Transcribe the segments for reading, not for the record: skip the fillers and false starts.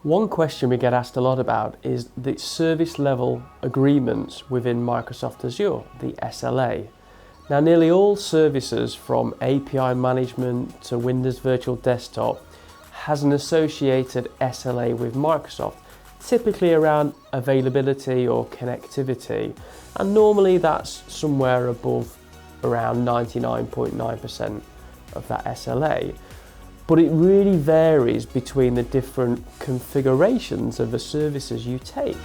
One question we get asked a lot about is the service level agreements within Microsoft Azure, the SLA. Now, nearly all services from API management to Windows Virtual Desktop has an associated SLA with Microsoft, typically around availability or connectivity, and normally that's somewhere above around 99.9% of that SLA. But it really varies between the different configurations of the services you take.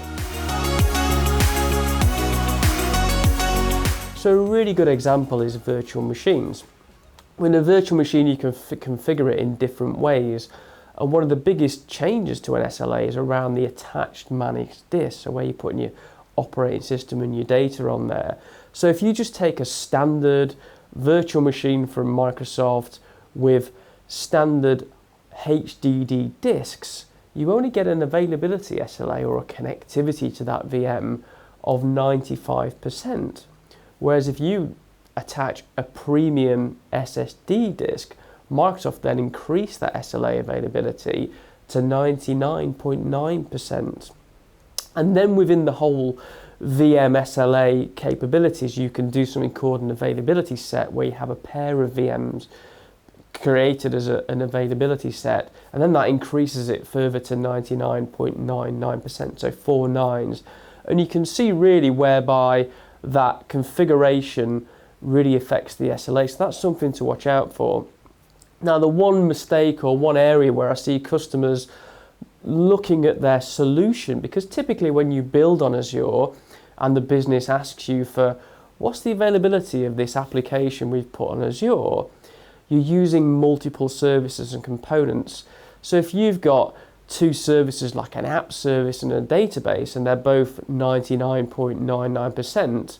So a really good example is virtual machines. In a virtual machine you can configure it in different ways, and one of the biggest changes to an SLA is around the attached managed disk, so where you're putting your operating system and your data on there. So if you just take a standard virtual machine from Microsoft with standard HDD disks, you only get an availability SLA or a connectivity to that VM of 95%. Whereas if you attach a premium SSD disk, Microsoft then increased that SLA availability to 99.9%. And then within the whole VM SLA capabilities, you can do something called an availability set, where you have a pair of VMs created as an availability set, and then that increases it further to 99.99%, so 4 nines. And you can see really whereby that configuration really affects the SLA, so that's something to watch out for. Now, the one mistake or one area where I see customers looking at their solution, because typically when you build on Azure and the business asks you for what's the availability of this application we've put on Azure, you're using multiple services and components. So if you've got two services like an app service and a database, and they're both 99.99%,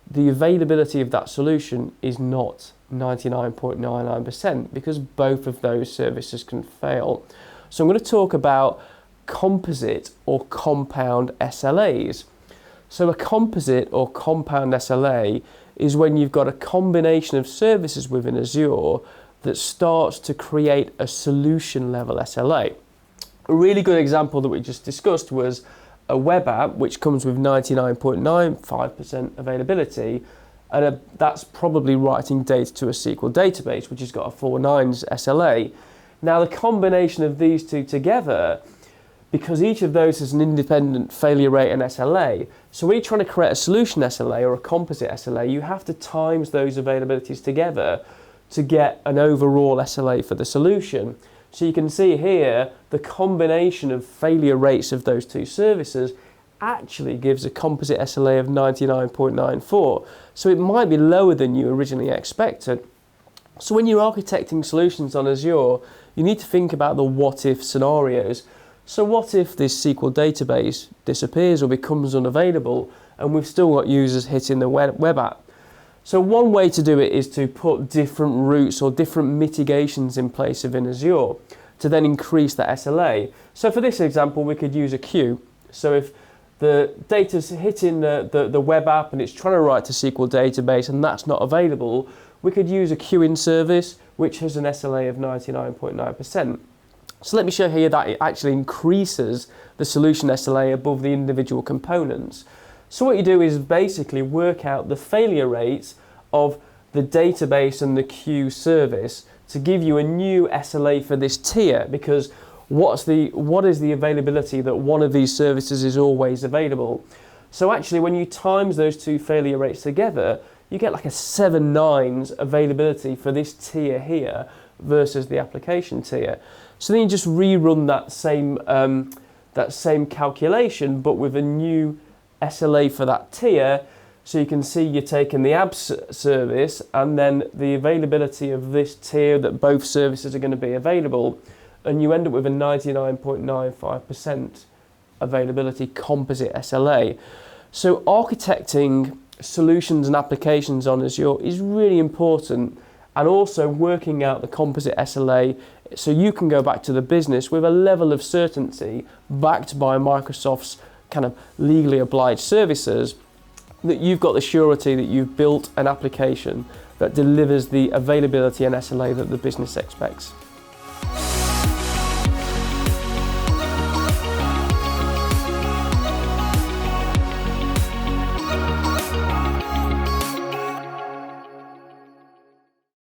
the availability of that solution is not 99.99% because both of those services can fail. So I'm going to talk about composite or compound SLAs. So a composite or compound SLA is when you've got a combination of services within Azure that starts to create a solution level SLA. A really good example that we just discussed was a web app which comes with 99.95% availability, and that's probably writing data to a SQL database which has got a 4 nines SLA. Now, the combination of these two together, because each of those has an independent failure rate and SLA, so when you're trying to create a solution SLA or a composite SLA, you have to times those availabilities together to get an overall SLA for the solution. So you can see here the combination of failure rates of those two services actually gives a composite SLA of 99.94. So it might be lower than you originally expected. So when you're architecting solutions on Azure, you need to think about the what if scenarios. So what if this SQL database disappears or becomes unavailable and we've still got users hitting the web app? So one way to do it is to put different routes or different mitigations in place within Azure to then increase the SLA. So for this example, we could use a queue. So if the data's hitting the web app and it's trying to write to SQL database and that's not available, we could use a queuing service which has an SLA of 99.9%. So let me show here that it actually increases the solution SLA above the individual components. So what you do is basically work out the failure rates of the database and the queue service to give you a new SLA for this tier, because what is the availability that one of these services is always available. So actually when you times those two failure rates together, you get like a 7 nines availability for this tier here versus the application tier. So then you just rerun that same calculation but with a new SLA for that tier. So you can see you're taking the apps service and then the availability of this tier that both services are going to be available, and you end up with a 99.95% availability composite SLA. So architecting solutions and applications on Azure is really important, and also working out the composite SLA so you can go back to the business with a level of certainty backed by Microsoft's kind of legally obliged services, that you've got the surety that you've built an application that delivers the availability and SLA that the business expects.